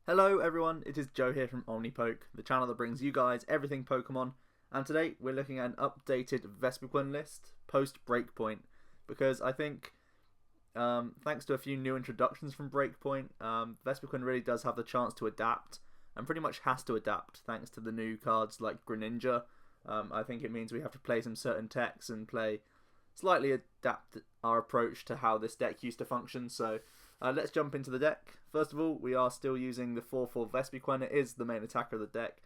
Hello everyone, it is Joe here from OmniPoke, the channel that brings you guys everything Pokemon, and today we're looking at an updated Vespiquen list post BREAKpoint, because I think thanks to a few new introductions from BREAKpoint, Vespiquen really does have the chance to adapt, and pretty much has to adapt thanks to the new cards like Greninja. I think it means we have to play some certain techs and slightly adapt our approach to how this deck used to function, so let's jump into the deck. First of all, we are still using the 4-4 Vespiquen. It is the main attacker of the deck.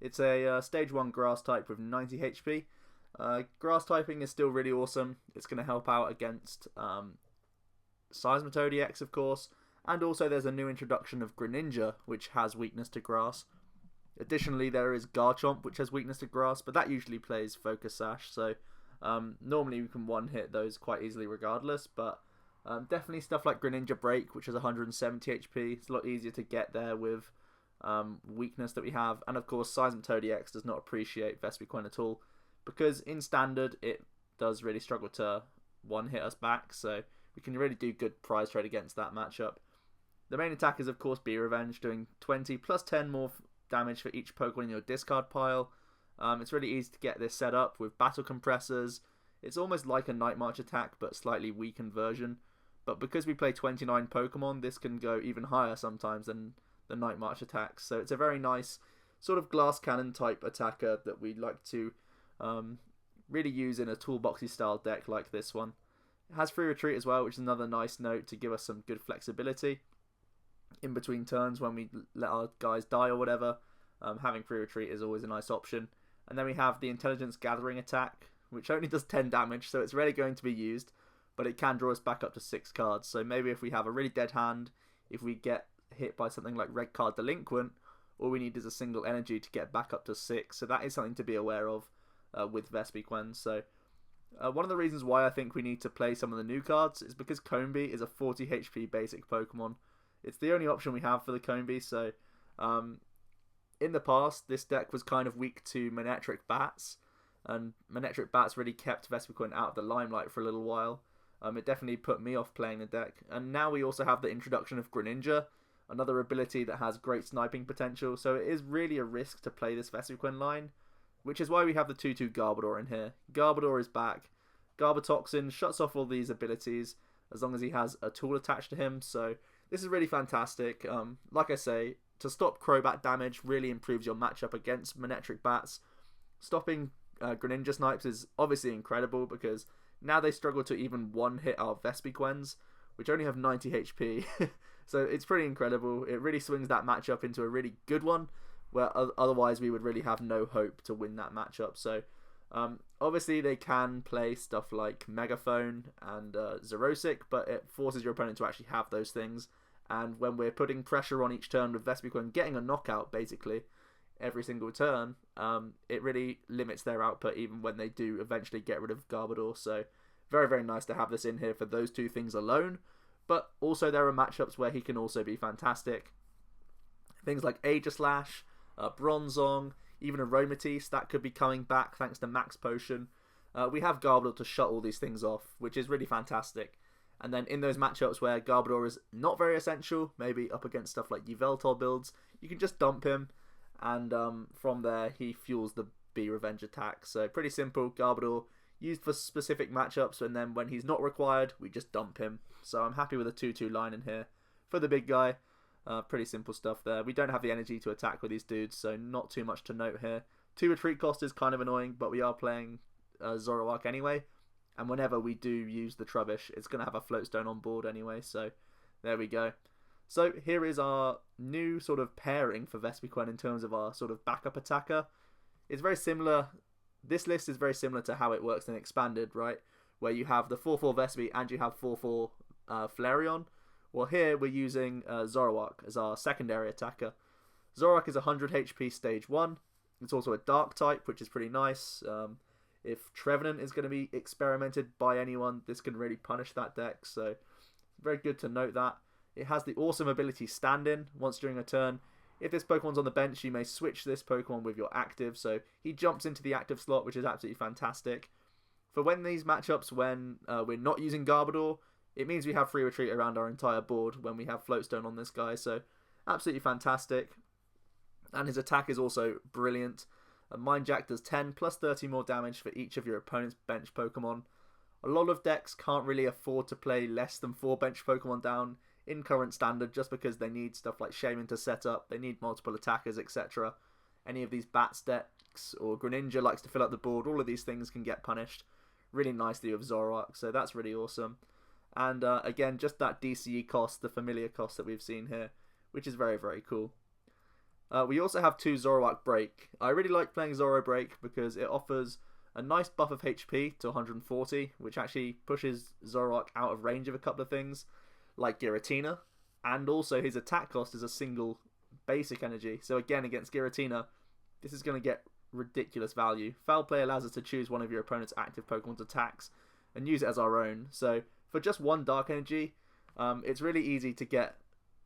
It's a Stage 1 Grass type with 90 HP. Grass typing is still really awesome. It's going to help out against Lysandre EX, of course. And also there's a new introduction of Greninja, which has weakness to Grass. Additionally, there is Garchomp, which has weakness to Grass, but that usually plays Focus Sash. So normally we can one-hit those quite easily regardless, but definitely stuff like Greninja Break, which is 170 HP. It's a lot easier to get there with weakness that we have. And of course, Lysandre EX does not appreciate Vespiquen at all, because in Standard, it does really struggle to one-hit us back. So we can really do good prize trade against that matchup. The main attack is, of course, Be Revenge, doing 20 plus 10 more damage for each Pokemon in your discard pile. It's really easy to get this set up with Battle Compressors. It's almost like a Night March attack, but slightly weakened version. But because we play 29 Pokemon, this can go even higher sometimes than the Night March attacks. So it's a very nice sort of glass cannon type attacker that we like to really use in a toolboxy style deck like this one. It has free retreat as well, which is another nice note to give us some good flexibility in between turns when we let our guys die or whatever. Having free retreat is always a nice option. And then we have the Intelligence Gathering attack, which only does 10 damage, so it's rarely going to be used, but it can draw us back up to 6 cards. So maybe if we have a really dead hand, if we get hit by something like Red Card Delinquent, all we need is a single energy to get back up to 6. So that is something to be aware of with Vespiquen. So one of the reasons why I think we need to play some of the new cards is because Combee is a 40 HP basic Pokemon. It's the only option we have for the Combee. So in the past, this deck was kind of weak to Manectric Bats, and Manectric Bats really kept Vespiquen out of the limelight for a little while. It definitely put me off playing the deck. And now we also have the introduction of Greninja, another ability that has great sniping potential. So it is really a risk to play this Vespiquen line, which is why we have the 2-2 Garbodor in here. Garbodor is back. Garbotoxin shuts off all these abilities as long as he has a tool attached to him. So this is really fantastic. Like I say, to stop Crobat damage really improves your matchup against Manectric Bats. Stopping Greninja snipes is obviously incredible, because now they struggle to even one-hit our Vespiquens, which only have 90 HP. So it's pretty incredible. It really swings that matchup into a really good one, where otherwise we would really have no hope to win that matchup. So obviously they can play stuff like Megaphone and Zoroark, but it forces your opponent to actually have those things. And when we're putting pressure on each turn with Vespiquen getting a knockout basically every single turn, it really limits their output even when they do eventually get rid of Garbodor. So very, very nice to have this in here for those two things alone. But also there are matchups where he can also be fantastic. Things like Aegislash, Bronzong, even Aromatisse, that could be coming back thanks to Max Potion. We have Garbodor to shut all these things off, which is really fantastic. And then in those matchups where Garbodor is not very essential, maybe up against stuff like Yveltal builds, you can just dump him, and from there he fuels the Be Revenge attack. So pretty simple. Garbodor used for specific matchups, and then when he's not required, we just dump him. So I'm happy with a 2-2 line in here for the big guy. Pretty simple stuff there. We don't have the energy to attack with these dudes, so not too much to note here. 2 retreat cost is kind of annoying, but we are playing Zoroark anyway. And whenever we do use the Trubbish, it's going to have a Floatstone on board anyway. So there we go. So here is our new sort of pairing for Vespiquen in terms of our sort of backup attacker. It's very similar. This list is very similar to how it works in Expanded, right? Where you have the 4-4 Vespi and you have 4-4 Flareon. Well, here we're using Zoroark as our secondary attacker. Zoroark is 100 HP stage 1. It's also a dark type, which is pretty nice. If Trevenant is going to be experimented by anyone, this can really punish that deck. So very good to note that. It has the awesome ability Stand In. Once during a turn, if this Pokemon's on the bench, you may switch this Pokemon with your active. So he jumps into the active slot, which is absolutely fantastic. For when these matchups, when we're not using Garbodor, it means we have free retreat around our entire board when we have Floatstone on this guy. So Absolutely fantastic. And his attack is also brilliant. Mind Jack does 10 plus 30 more damage for each of your opponent's bench Pokemon. A lot of decks can't really afford to play less than 4 bench Pokemon down in current standard just because they need stuff like Shaymin to set up, they need multiple attackers, etc. Any of these Bats decks or Greninja likes to fill up the board, all of these things can get punished really nicely with Zoroark, so that's really awesome. And again, just that DCE cost, the familiar cost that we've seen here, which is very, very cool. We also have 2 Zoroark BREAK. I really like playing Zoroark BREAK because it offers a nice buff of HP to 140, which actually pushes Zoroark out of range of a couple of things, like Giratina, and also his attack cost is a single basic energy. So again, against Giratina, this is going to get ridiculous value. Foul Play allows us to choose one of your opponent's active Pokemon's attacks and use it as our own. So for just 1 Dark Energy, it's really easy to get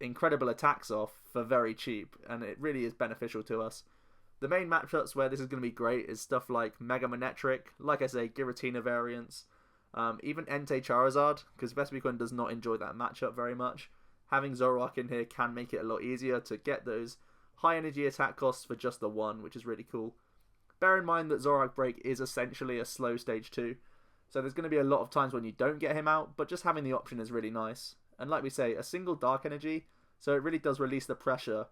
incredible attacks off for very cheap, and it really is beneficial to us. The main matchups where this is going to be great is stuff like Mega Manectric, like I say, Giratina variants, even Entei Charizard, because Vespiquen does not enjoy that matchup very much. Having Zoroark in here can make it a lot easier to get those high energy attack costs for just the 1, which is really cool. Bear in mind that Zoroark BREAK is essentially a slow stage 2, so there's going to be a lot of times when you don't get him out, but just having the option is really nice. And like we say, a single Dark Energy, so it really does release the pressure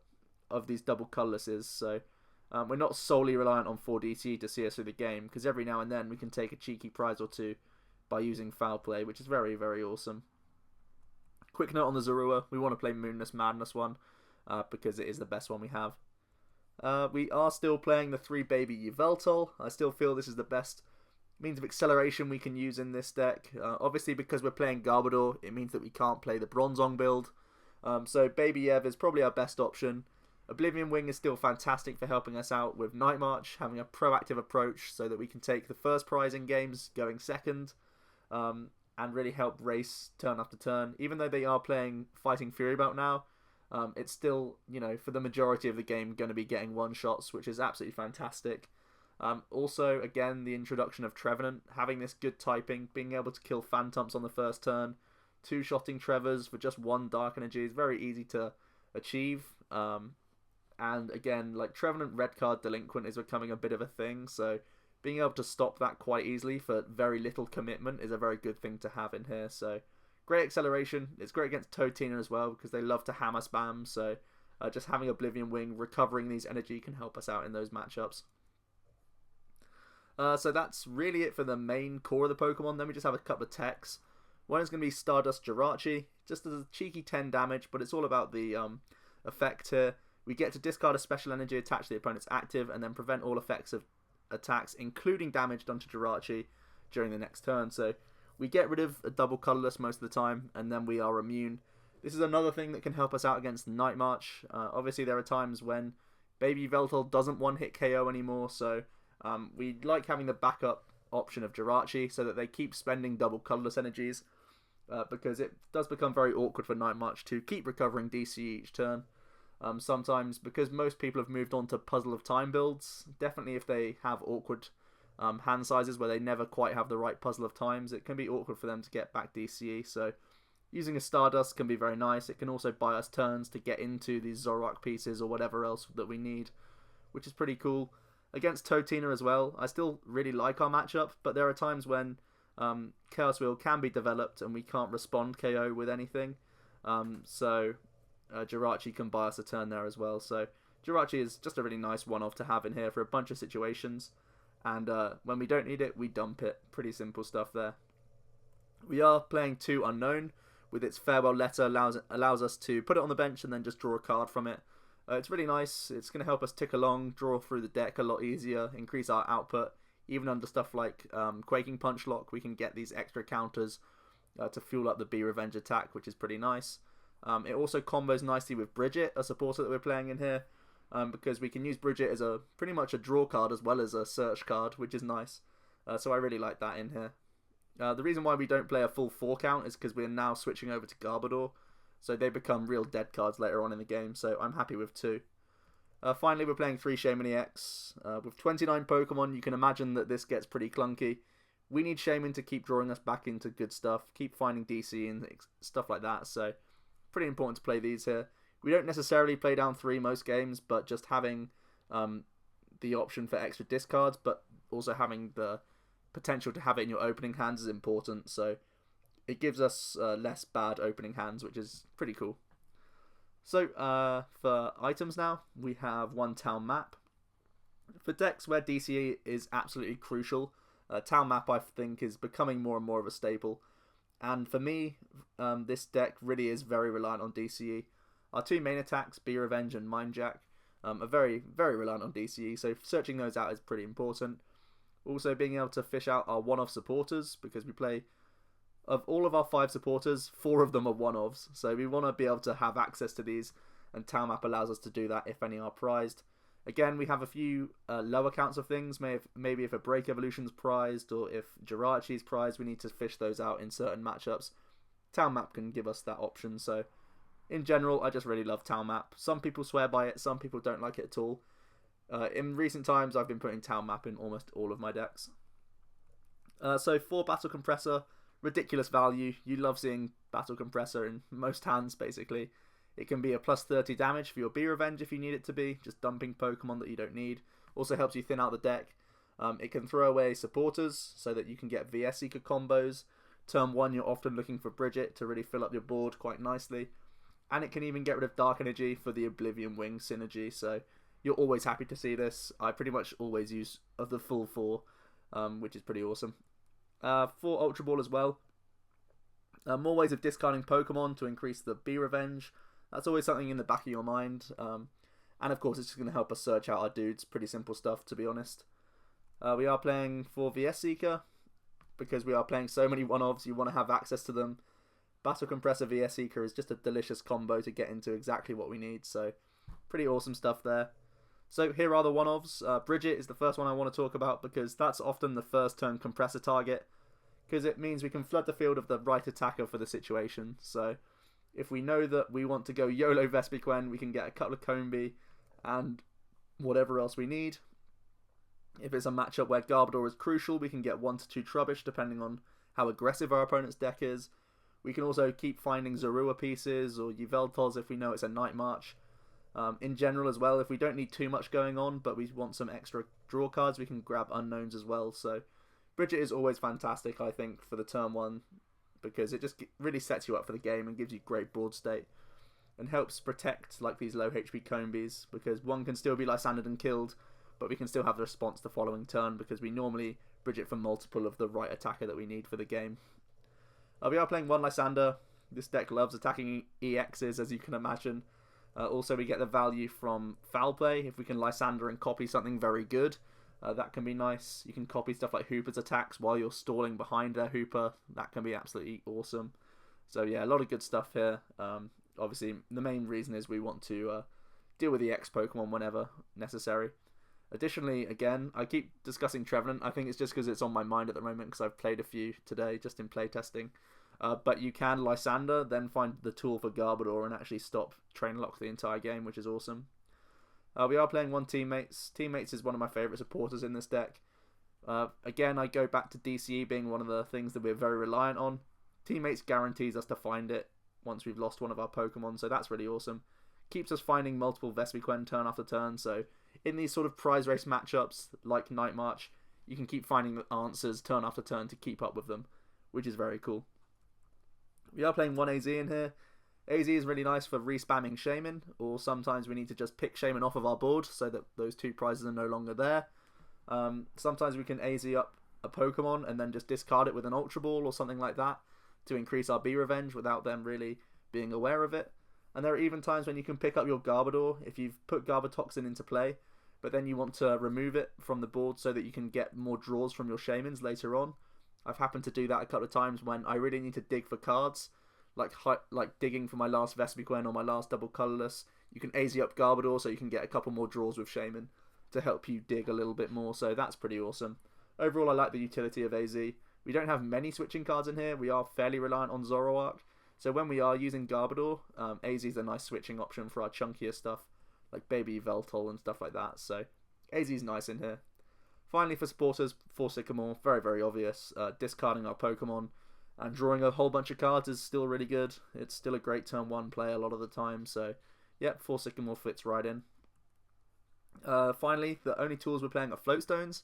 of these double colorlesses, so we're not solely reliant on 4DC to see us through the game, because every now and then we can take a cheeky prize or 2 by using Foul Play, which is very, very awesome. Quick note on the Zorua, we want to play Moonless Madness one, because it is the best one we have. We are still playing the 3 baby Yveltal. I still feel this is the best means of acceleration we can use in this deck. Obviously, because we're playing Garbodor, it means that we can't play the Bronzong build. So Baby Ev is probably our best option. Oblivion Wing is still fantastic for helping us out with Night March, having a proactive approach so that we can take the first prize in games going second, and really help race turn after turn. Even though they are playing Fighting Fury Belt now, it's still, you know, for the majority of the game going to be getting one-shots, which is absolutely fantastic. Also, again, the introduction of Trevenant, having this good typing, being able to kill Phantoms on the first turn, 2-shotting Trevors for just 1 Dark Energy is very easy to achieve. And again, like Trevenant Red Card Delinquent is becoming a bit of a thing, so being able to stop that quite easily for very little commitment is a very good thing to have in here. So great acceleration. It's great against Toadina as well because they love to hammer spam, so just having Oblivion Wing, recovering these energy can help us out in those matchups. So that's really it for the main core of the Pokemon. Then we just have a couple of techs. One is going to be Stardust Jirachi, just as a cheeky 10 damage, but it's all about the effect here. We get to discard a special energy attached to the opponent's active and then prevent all effects of attacks, including damage done to Jirachi during the next turn. So we get rid of a Double Colorless most of the time, and then we are immune. This is another thing that can help us out against Night March. Obviously, there are times when Baby Yveltal doesn't one-hit KO anymore, so we like having the backup option of Jirachi so that they keep spending Double Colorless energies, because it does become very awkward for Night March to keep recovering DC each turn. Sometimes, because most people have moved on to Puzzle of Time builds, definitely if they have awkward hand sizes where they never quite have the right Puzzle of Times, it can be awkward for them to get back DCE, so using a Stardust can be very nice. It can also buy us turns to get into these Zoroark pieces or whatever else that we need, which is pretty cool. Against Toadina as well, I still really like our matchup, but there are times when Chaos Wheel can be developed and we can't respond KO with anything, so Jirachi can buy us a turn there as well. So Jirachi is just a really nice one-off to have in here for a bunch of situations, and when we don't need it, we dump it. Pretty simple stuff there. We are playing 2 Unown, with its Farewell Letter allows us to put it on the bench and then just draw a card from it. It's really nice. It's going to help us tick along, draw through the deck a lot easier, increase our output. Even under stuff like Quaking Punch Lock, we can get these extra counters to fuel up the Be Revenge attack, which is pretty nice. It also combos nicely with Brigette, a supporter that we're playing in here, because we can use Brigette as pretty much a draw card as well as a search card, which is nice. So I really like that in here. The reason why we don't play a full 4 count is because we're now switching over to Garbodor, so they become real dead cards later on in the game, so I'm happy with 2. Finally, we're playing 3 Shaymin EX. With 29 Pokemon, you can imagine that this gets pretty clunky. We need Shaymin to keep drawing us back into good stuff, keep finding DC and stuff like that, so pretty important to play these here. We don't necessarily play down 3 most games, but just having the option for extra discards, but also having the potential to have it in your opening hands is important. So it gives us less bad opening hands, which is pretty cool. So for items now, we have 1 town map. For decks where DCE is absolutely crucial, town map I think is becoming more and more of a staple. And for me, this deck really is very reliant on DCE. Our 2 main attacks, Be Revenge and Mind Jack, are very, very reliant on DCE, so searching those out is pretty important. Also being able to fish out our one-off supporters, because we play, of all of our 5 supporters, 4 of them are one-offs, so we want to be able to have access to these, and town map allows us to do that if any are prized. Again, we have a few lower counts of things. Maybe if a Break Evolution's prized, or if Jirachi is prized, we need to fish those out in certain matchups. Town map can give us that option. So, in general, I just really love town map. Some people swear by it, some people don't like it at all. In recent times, I've been putting town map in almost all of my decks. So for Battle Compressor, ridiculous value. You love seeing Battle Compressor in most hands, basically. It can be a plus 30 damage for your Be Revenge if you need it to be, just dumping Pokemon that you don't need. Also helps you thin out the deck. It can throw away supporters so that you can get VS Seeker combos. Turn 1, you're often looking for Brigette to really fill up your board quite nicely. And it can even get rid of Dark Energy for the Oblivion Wing synergy, so you're always happy to see this. I pretty much always use the full 4, which is pretty awesome. For Ultra Ball as well, more ways of discarding Pokemon to increase the Be Revenge. That's always something in the back of your mind. And of course, it's just going to help us search out our dudes. Pretty simple stuff, to be honest. We are playing for VS Seeker, because we are playing so many one-offs, you want to have access to them. Battle Compressor VS Seeker is just a delicious combo to get into exactly what we need, so pretty awesome stuff there. So here are the one-offs. Brigette is the first one I want to talk about, because that's often the first turn compressor target, because it means we can flood the field of the right attacker for the situation. So if we know that we want to go YOLO Vespiquen, we can get a couple of Combee and whatever else we need. If it's a matchup where Garbodor is crucial, we can get 1 to 2 Trubbish, depending on how aggressive our opponent's deck is. We can also keep finding Zorua pieces or Yveltals if we know it's a Night March. In general as well, if we don't need too much going on, but we want some extra draw cards, we can grab Unowns as well. So Brigette is always fantastic, I think, for the turn 1, because it just really sets you up for the game and gives you great board state, and helps protect like these low HP Combees, because one can still be Lysandre and killed, but we can still have the response the following turn, because we normally Brigette for multiple of the right attacker that we need for the game. We are playing 1 Lysandre. This deck loves attacking EXs, as you can imagine. Also, we get the value from foul play. If we can Lysandre and copy something very good, that can be nice. You can copy stuff like Hooper's attacks while you're stalling behind their Hooper. That can be absolutely awesome. So yeah, a lot of good stuff here. Obviously, the main reason is we want to deal with the EX Pokemon whenever necessary. Additionally, again, I keep discussing Trevenant. I think it's just because it's on my mind at the moment, because I've played a few today just in playtesting. But you can Lysandre, then find the tool for Garbodor and actually stop Train Lock the entire game, which is awesome. We are playing 1 Teammates. Teammates is one of my favourite supporters in this deck. Again, I go back to DCE being one of the things that we're very reliant on. Teammates guarantees us to find it once we've lost one of our Pokemon, so that's really awesome. Keeps us finding multiple Vespiquen turn after turn, so in these sort of prize race matchups like Night March, you can keep finding the answers turn after turn to keep up with them, which is very cool. We are playing 1 AZ in here. AZ is really nice for respamming Shaymin, or sometimes we need to just pick Shaymin off of our board so that those 2 prizes are no longer there. Sometimes we can AZ up a Pokemon and then just discard it with an Ultra Ball or something like that to increase our Be Revenge without them really being aware of it. And there are even times when you can pick up your Garbodor if you've put Garbotoxin into play, but then you want to remove it from the board so that you can get more draws from your Shaymins later on. I've happened to do that a couple of times when I really need to dig for cards, like digging for my last Vespiquen or my last Double Colorless. You can AZ up Garbodor so you can get a couple more draws with Shaymin to help you dig a little bit more, so that's pretty awesome. Overall, I like the utility of AZ. We don't have many switching cards in here. We are fairly reliant on Zoroark, so when we are using Garbodor, AZ is a nice switching option for our chunkier stuff, like Baby Yveltal and stuff like that, so AZ is nice in here. Finally, for supporters, for Sycamore, very, very obvious. Discarding our Pokemon and drawing a whole bunch of cards is still really good. It's still a great turn 1 play a lot of the time, so Yep, 4 Sycamore fits right in. Finally, the only tools we're playing are Floatstones.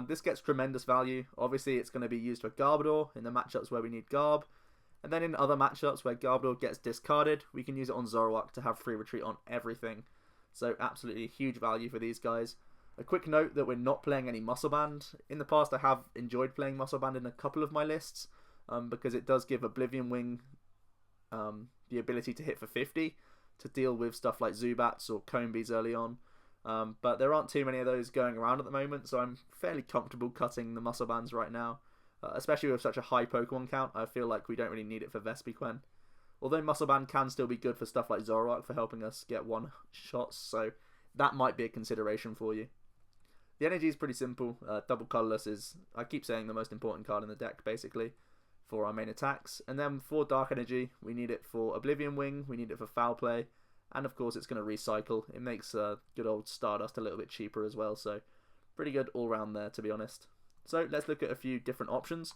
This gets tremendous value. Obviously, it's going to be used for Garbodor in the matchups where we need Garb. And then in other matchups where Garbodor gets discarded, we can use it on Zoroark to have free retreat on everything. So absolutely huge value for these guys. A quick note that we're not playing any Muscle Band. In the past, I have enjoyed playing Muscle Band in a couple of my lists because it does give Oblivion Wing the ability to hit for 50 to deal with stuff like Zubats or Combees early on. But there aren't too many of those going around at the moment, so I'm fairly comfortable cutting the Muscle Bands right now. Especially with such a high Pokemon count, I feel like we don't really need it for Vespiquen. Although Muscle Band can still be good for stuff like Zoroark for helping us get one shots, so that might be a consideration for you. The energy is pretty simple. Double Colorless is, I keep saying, the most important card in the deck, basically, for our main attacks. And then for Dark Energy, we need it for Oblivion Wing, we need it for Foul Play, and of course it's going to recycle. It makes good old Stardust a little bit cheaper as well, so pretty good all round there, to be honest. So let's look at a few different options.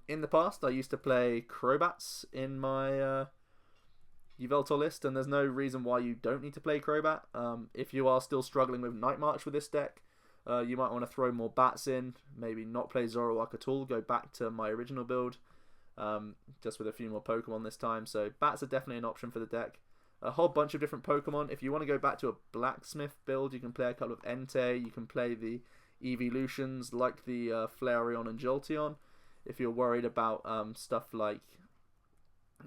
In the past, I used to play Crobats in my Yveltal list, and there's no reason why you don't need to play Crobat. If you are still struggling with Night March with this deck, you might want to throw more Bats in, maybe not play Zoroark at all, go back to my original build, just with a few more Pokemon this time. So Bats are definitely an option for the deck. A whole bunch of different Pokemon. If you want to go back to a Blacksmith build, you can play a couple of Entei, you can play the Evolutions like the Flareon and Jolteon. If you're worried about stuff like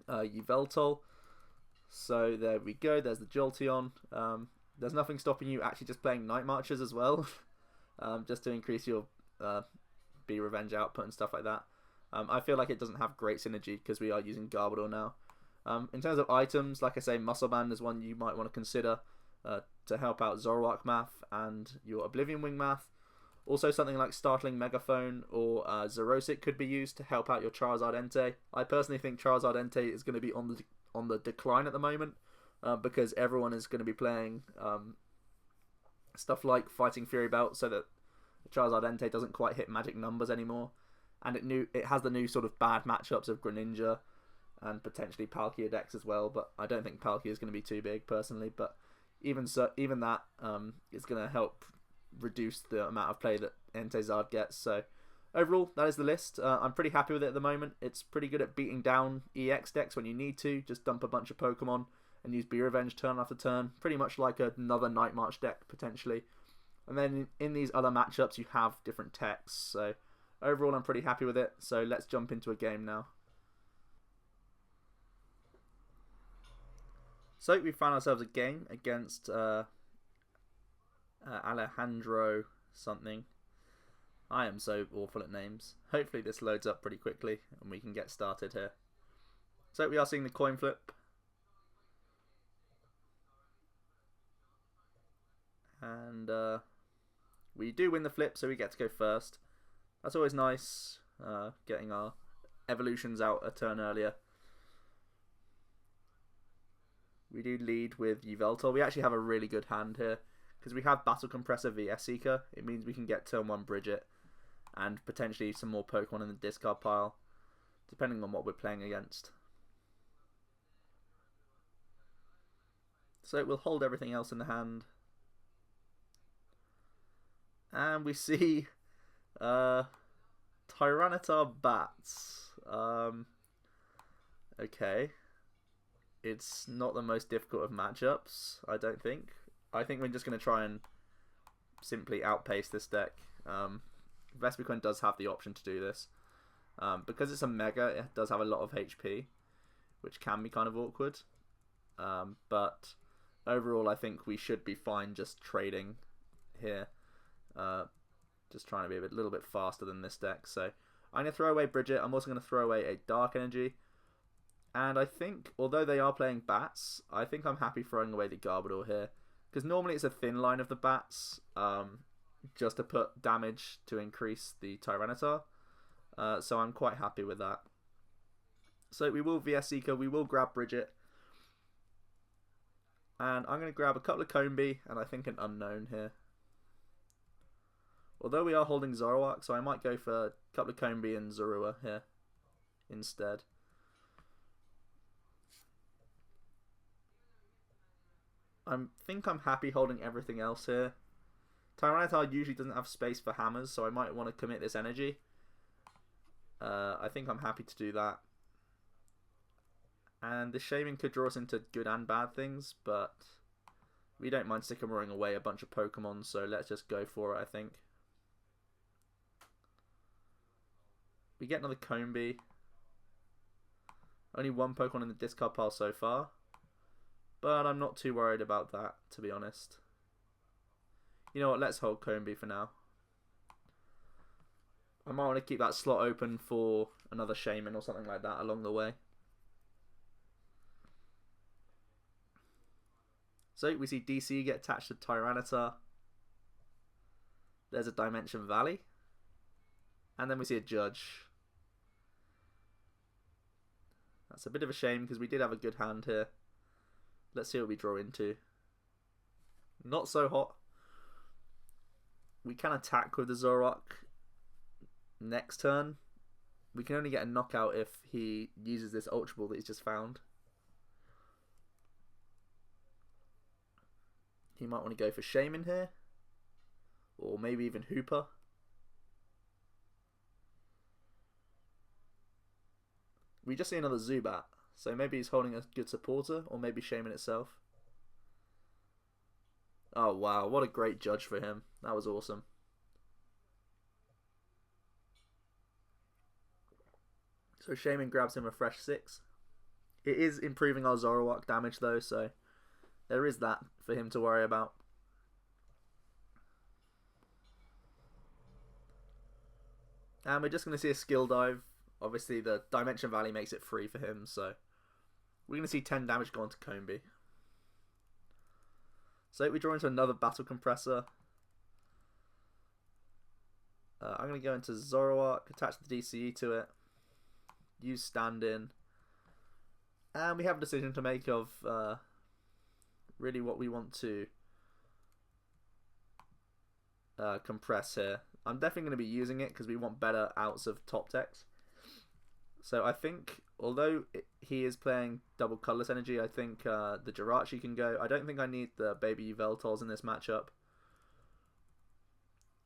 Yveltal. So there we go, there's the Jolteon. There's nothing stopping you actually just playing Night Marches as well, just to increase your Be Revenge output and stuff like that. I feel like it doesn't have great synergy because we are using Garbodor now. In terms of items, like I say, Muscle Band is one you might want to consider to help out Zoroark math and your Oblivion Wing math. Also, something like Startling Megaphone or Zerosic could be used to help out your Charizard Entei. I personally think Charizard Entei is going to be on the decline at the moment because everyone is going to be playing stuff like Fighting Fury Belt, so that Charizard Entei doesn't quite hit magic numbers anymore. And it has the new sort of bad matchups of Greninja and potentially Palkia decks as well, but I don't think Palkia is going to be too big personally. But even so, even that is going to help reduce the amount of play that Entei gets. So overall, that is the list. I'm pretty happy with it at the moment. It's pretty good at beating down EX decks when you need to. Just dump a bunch of Pokemon and use Be Revenge turn after turn. Pretty much like another Night March deck, potentially. And then in these other matchups, you have different techs. So overall, I'm pretty happy with it. So let's jump into a game now. So we found ourselves a game against Alejandro something. I am so awful at names. Hopefully this loads up pretty quickly and we can get started here. So we are seeing the coin flip. And we do win the flip, so we get to go first. That's always nice, getting our evolutions out a turn earlier. We do lead with Yveltal. We actually have a really good hand here because we have Battle Compressor vs Seeker. It means we can get turn 1 Brigette and potentially some more Pokemon in the discard pile, depending on what we're playing against. So we'll hold everything else in the hand. And we see Tyranitar Bats. Okay. It's not the most difficult of matchups, I don't think. I think we're just going to try and simply outpace this deck. Vespiquen does have the option to do this. Because it's a Mega, it does have a lot of HP, which can be kind of awkward. But overall, I think we should be fine just trading here. Just trying to be a little bit faster than this deck. So I'm going to throw away Brigette. I'm also going to throw away a Dark Energy. And I think, although they are playing Bats, I think I'm happy throwing away the Garbodor here. Because normally it's a thin line of the Bats, just to put damage to increase the Tyranitar. So I'm quite happy with that. So we will VS Seeker, we will grab Brigette. And I'm going to grab a couple of Combee, and I think an Unown here. Although we are holding Zoroark, so I might go for a couple of Combee and Zorua here instead. think I'm happy holding everything else here. Tyranitar usually doesn't have space for hammers, so I might want to commit this energy. I think I'm happy to do that. And the Shaymin could draw us into good and bad things, but we don't mind Sycamoring away a bunch of Pokemon, so let's just go for it, I think. We get another Combee. Only one Pokemon in the discard pile so far, but I'm not too worried about that, to be honest. You know what, let's hold Combee for now. I might want to keep that slot open for another Shaymin or something like that along the way. So we see DC get attached to Tyranitar. There's a Dimension Valley. And then we see a Judge. That's a bit of a shame because we did have a good hand here. Let's see what we draw into. Not so hot. We can attack with the Zoroark next turn. We can only get a knockout if he uses this Ultra Ball that he's just found. He might want to go for Shaymin here. Or maybe even Hooper. We just see another Zubat. So maybe he's holding a good supporter. Or maybe Shaymin itself. Oh wow, what a great Judge for him. That was awesome. So Shaymin grabs him a fresh 6. It is improving our Zoroark damage though, so there is that for him to worry about. And we're just going to see a skill dive. Obviously the Dimension Valley makes it free for him, so we're going to see 10 damage go into Combee. So we draw into another Battle Compressor. I'm going to go into Zoroark, attach the DCE to it, use stand-in, and we have a decision to make of really what we want to compress here. I'm definitely going to be using it because we want better outs of top decks. So I think, although he is playing Double Colorless energy, I think the Jirachi can go. I don't think I need the baby Yveltals in this matchup.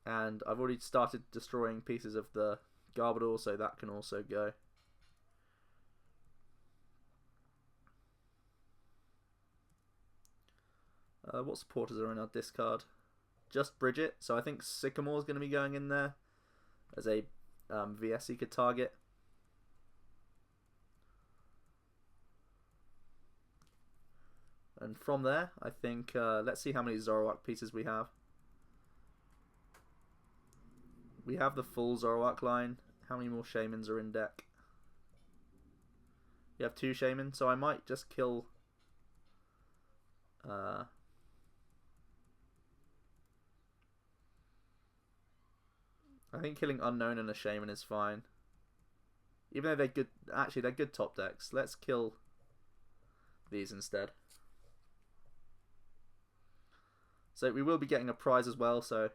And I've already started destroying pieces of the Garbodor, so that can also go. What supporters are in our discard? Just Brigette, so I think Sycamore is going to be going in there as a VS Seeker target. And from there, I think, let's see how many Zoroark pieces we have. We have the full Zoroark line. How many more Shaymins are in deck? We have 2 Shaymin, so I might just kill... I think killing Unown and a Shaymin is fine. Even though they're good... Actually, they're good top decks. Let's kill these instead. So we will be getting a prize as well, so...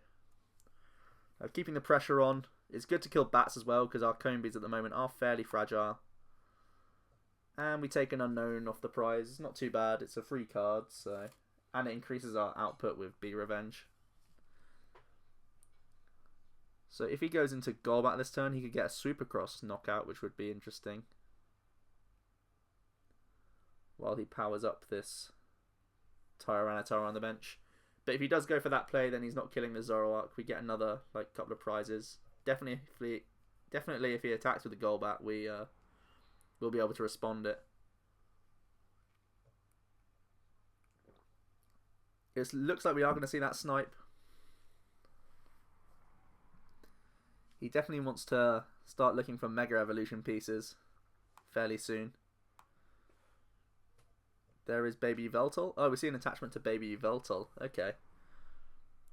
keeping the pressure on. It's good to kill bats as well, because our Combees at the moment are fairly fragile. And we take an Unown off the prize. It's not too bad. It's a free card, so... And it increases our output with Be Revenge. So if he goes into Golbat this turn, he could get a Supercross knockout, which would be interesting. While he powers up this Tyranitar on the bench. But if he does go for that play, then he's not killing the Zoroark. We get another couple of prizes. Definitely if he attacks with the Golbat, we will be able to respond it. It looks like we are going to see that snipe. He definitely wants to start looking for Mega Evolution pieces fairly soon. There is Baby Yveltal. Oh, we see an attachment to Baby Yveltal. Okay.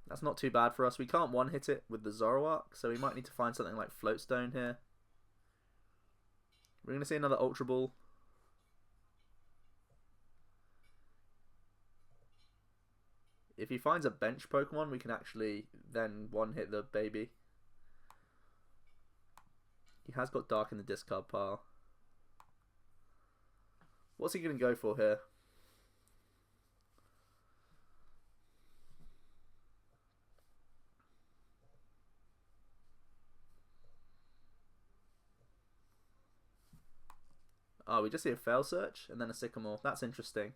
That's not too bad for us. We can't one-hit it with the Zoroark, so we might need to find something like Floatstone here. We're going to see another Ultra Ball. If he finds a bench Pokemon, we can actually then one-hit the baby. He has got Dark in the discard pile. What's he going to go for here? Oh, we just see a Fail Search and then a Sycamore. That's interesting.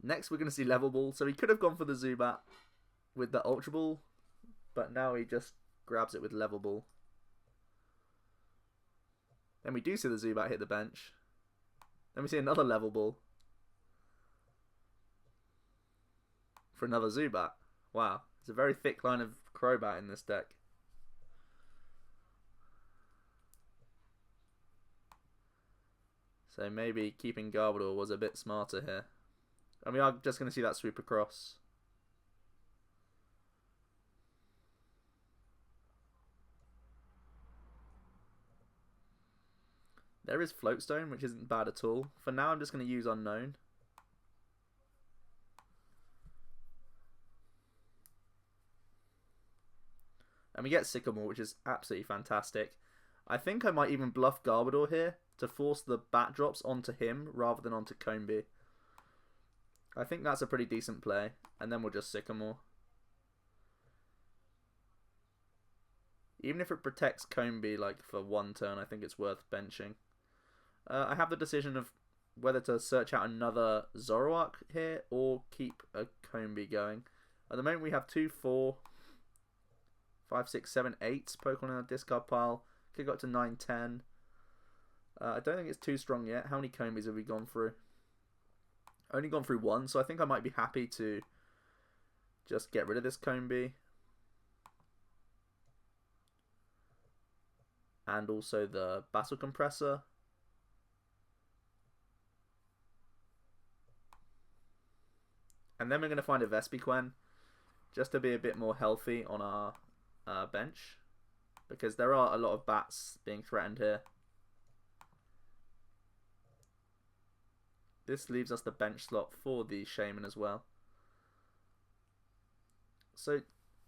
Next, we're going to see Level Ball. So he could have gone for the Zubat with the Ultra Ball, but now he just grabs it with Level Ball. Then we do see the Zubat hit the bench. Then we see another Level Ball for another Zubat. Wow, it's a very thick line of Crobat in this deck. So maybe keeping Garbodor was a bit smarter here. And we are just going to see that sweep across. There is Floatstone, which isn't bad at all. For now, I'm just going to use Unown. And we get Sycamore, which is absolutely fantastic. I think I might even bluff Garbodor here to force the bat drops onto him rather than onto Combee. I think that's a pretty decent play. And then we'll just Sycamore. Even if it protects Combee like for one turn, I think it's worth benching. I have the decision of whether to search out another Zoroark here or keep a Combee going. At the moment we have 2, 4, 5, 6, 7, 8 Pokemon in our discard pile. Could go up to 9, 10. I don't think it's too strong yet. How many Combees have we gone through? Only gone through 1, so I think I might be happy to just get rid of this Combee. And also the Battle Compressor. And then we're going to find a Vespiquen, just to be a bit more healthy on our bench. Because there are a lot of bats being threatened here. This leaves us the bench slot for the Shaymin as well. So,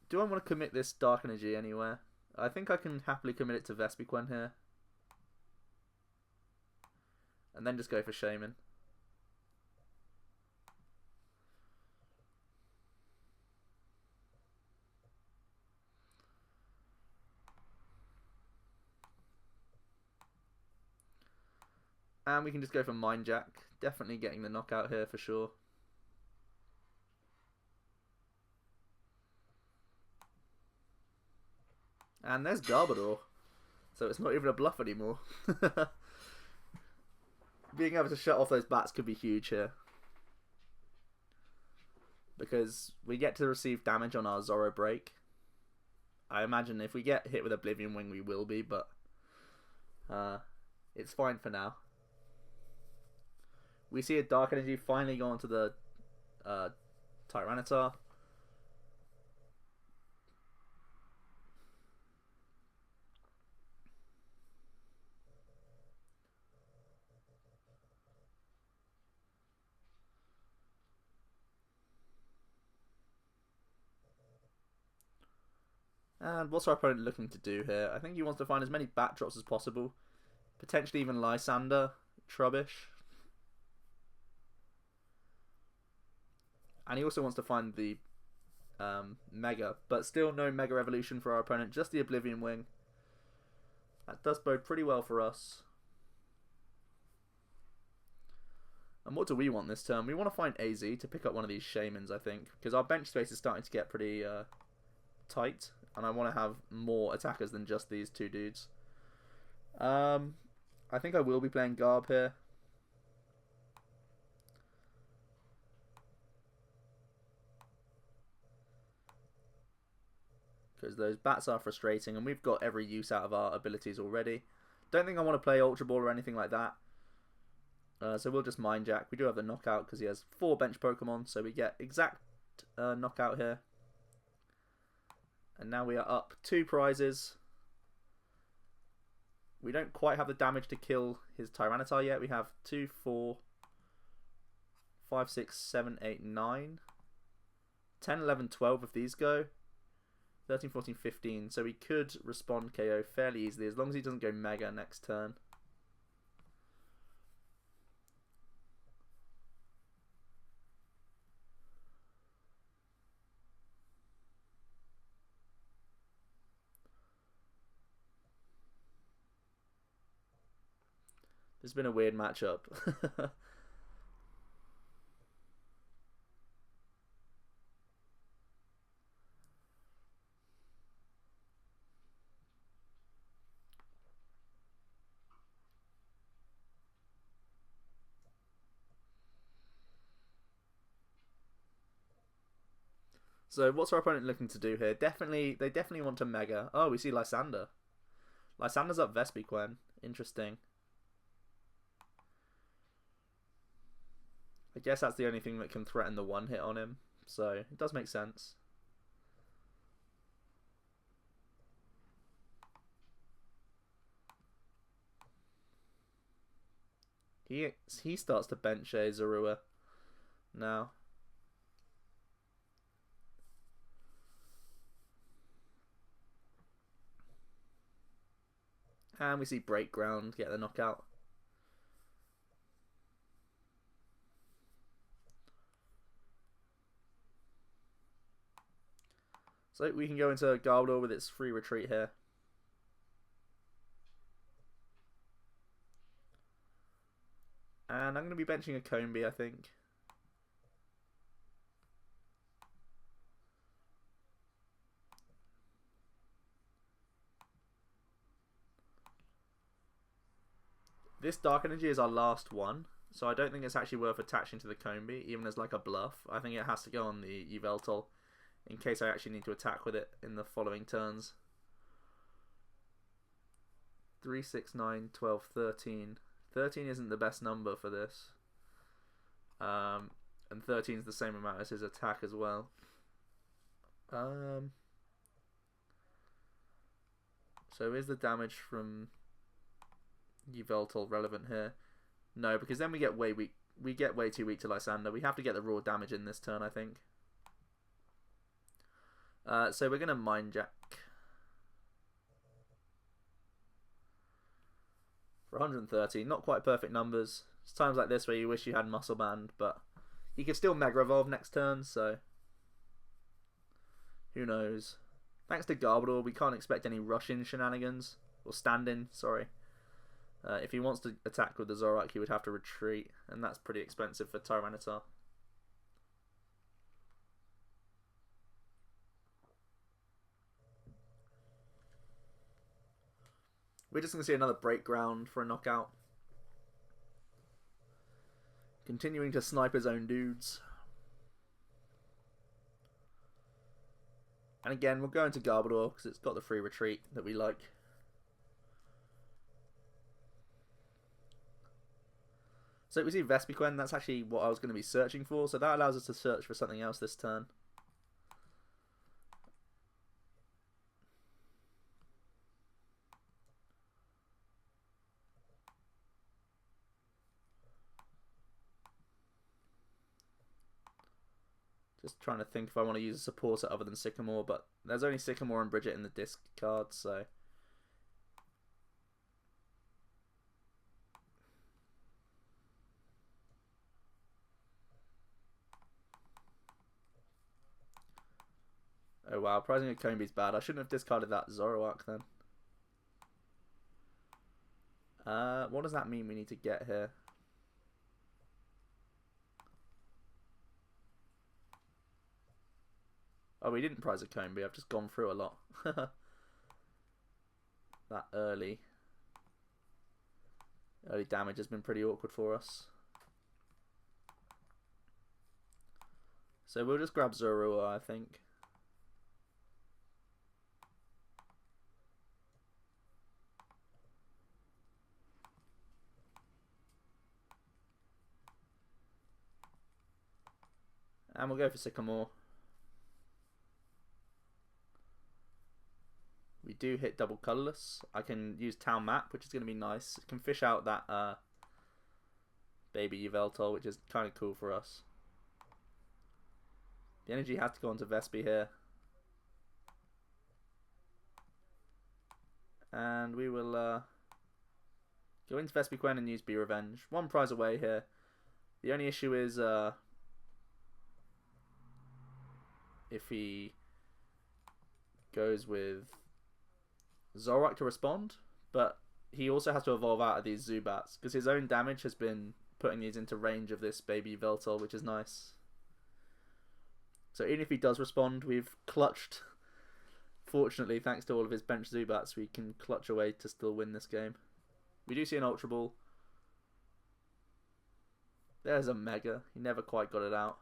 do I want to commit this Dark Energy anywhere? I think I can happily commit it to Vespiquen here. And then just go for Shaymin. And we can just go for Mind Jack. Definitely getting the knockout here for sure. And there's Garbodor. So it's not even a bluff anymore. Being able to shut off those bats could be huge here. Because we get to receive damage on our Zoroark BREAK. I imagine if we get hit with Oblivion Wing we will be, but it's fine for now. We see a Dark Energy finally go onto the Tyranitar. And what's our opponent looking to do here? I think he wants to find as many bat drops as possible. Potentially even Lysandre, Trubbish. And he also wants to find the Mega. But still no Mega Evolution for our opponent. Just the Oblivion Wing. That does bode pretty well for us. And what do we want this turn? We want to find AZ to pick up one of these Shaymins, I think. Because our bench space is starting to get pretty tight. And I want to have more attackers than just these two dudes. I think I will be playing Garb here. Because those bats are frustrating and we've got every use out of our abilities already. Don't think I want to play Ultra Ball or anything like that. So we'll just Mind Jack. We do have the knockout because he has 4 bench Pokemon. So we get exact knockout here. And now we are up 2 prizes. We don't quite have the damage to kill his Tyranitar yet. We have 2, 4, 5, 6, 7, 8, 9, 10, 11, 12 if these go. 13, 14, 15. So we could respond KO fairly easily as long as he doesn't go Mega next turn. It's been a weird matchup. So what's our opponent looking to do here? They definitely want to Mega. Oh, we see Lysandre. Lysandre's up Vespiquen. Interesting. I guess that's the only thing that can threaten the one hit on him. So it does make sense. He starts to bench a Zorua now. And we see Break Ground get the knockout. So we can go into Garbodor with its free retreat here. And I'm going to be benching a Combee, I think. This Dark Energy is our last one, so I don't think it's actually worth attaching to the Combee, even as like a bluff. I think it has to go on the Yveltal, in case I actually need to attack with it in the following turns. 3, 6, 9, 12, 13. 13 isn't the best number for this. And 13 is the same amount as his attack as well. So is the damage from Yveltal relevant here? No, because then we get way weak. We get way too weak to Lysandre. We have to get the raw damage in this turn, I think. So we're gonna Mind Jack for 130. Not quite perfect numbers. It's times like this where you wish you had Muscle Band, but you could still Mega Evolve next turn. So who knows? Thanks to Garbodor, we can't expect any rush-in shenanigans or stand-in. Sorry. If he wants to attack with the Zoroark, he would have to retreat, and that's pretty expensive for Tyranitar. We're just going to see another Break Ground for a knockout. Continuing to snipe his own dudes. And again, we'll go into Garbodor because it's got the free retreat that we like. So we see Vespiquen. That's actually what I was going to be searching for. So that allows us to search for something else this turn. Just trying to think if I want to use a supporter other than Sycamore, but there's only Sycamore and Brigette in the disc card, so... Oh wow, prizing a Combee's bad. I shouldn't have discarded that Zoroark then. What does that mean we need to get here? Oh, we didn't prize a Combee. I've just gone through a lot. That early damage has been pretty awkward for us. So we'll just grab Zorua, I think. And we'll go for Sycamore. We do hit Double Colorless. I can use Town Map, which is going to be nice. It can fish out that baby Yveltal, which is kind of cool for us. The energy has to go onto Vespi here. And we will go into Vespiquen and use Be Revenge. One prize away here. The only issue is if he goes with Zoroark to respond, but he also has to evolve out of these Zubats, because his own damage has been putting these into range of this baby Yveltal, which is nice. So even if he does respond, we've clutched. Fortunately, thanks to all of his bench Zubats, we can clutch away to still win this game. We do see an Ultra Ball. There's a Mega. He never quite got it out.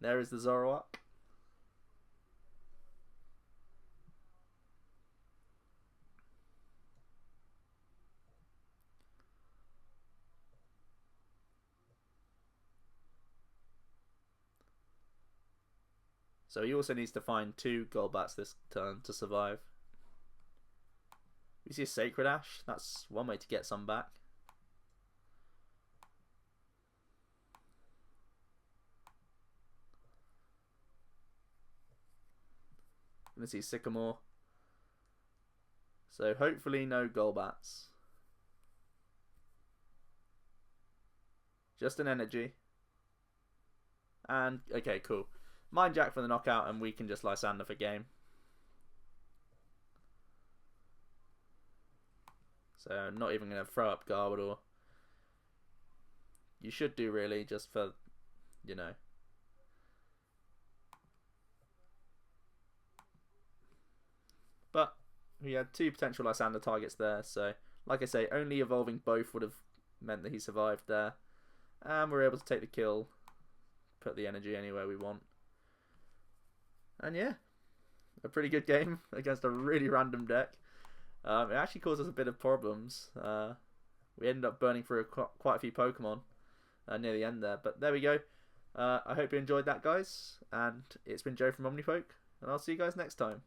There is the Zoroark. So he also needs to find 2 Golbats this turn to survive. We see a Sacred Ash. That's one way to get some back. Gonna see Sycamore. So hopefully no Golbats. Just an energy. And okay, cool. Mind Jack for the knockout, and we can just Lysandre for game. So not even going to throw up Garbodor. You should do, really, just for, you know. But we had 2 potential Lysandre targets there, so like I say, only evolving both would have meant that he survived there. And we're able to take the kill, put the energy anywhere we want. And yeah, a pretty good game against a really random deck. It actually caused us a bit of problems. We ended up burning through quite a few Pokemon near the end there. But there we go. I hope you enjoyed that, guys. And it's been Joe from OmniPoke. And I'll see you guys next time.